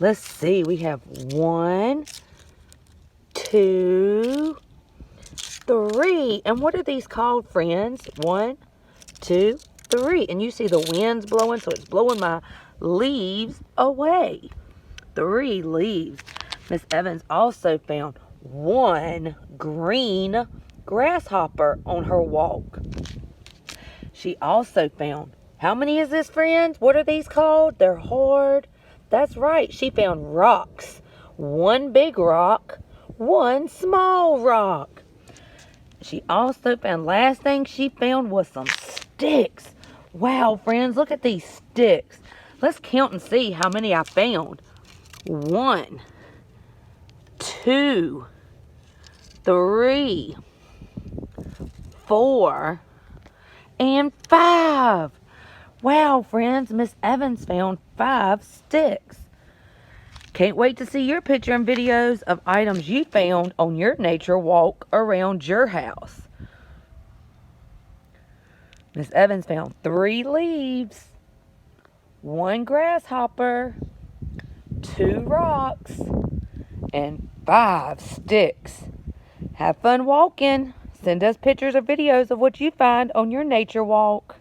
Let's see. We have 1, 2, 3. And what are these called, friends? 1, 2, 3. And you see the wind's blowing, so it's blowing my leaves away. 3 leaves. Miss Evans also found 1 green grasshopper on her walk. She also found, how many is this, friends? What are these called? They're hard. That's right. She found rocks. 1 big rock, 1 small rock. She also found, last thing she found was some sticks. Wow, friends, look at these sticks. Let's count and see how many I found. 1, 2, 3, 4, and 5. Wow, friends, Miss Evans found 5 sticks. Can't wait to see your picture and videos of items you found on your nature walk around your house. Miss Evans found 3 leaves, 1 grasshopper, 2 rocks, and 5 sticks. Have fun walking. Send us pictures or videos of what you find on your nature walk.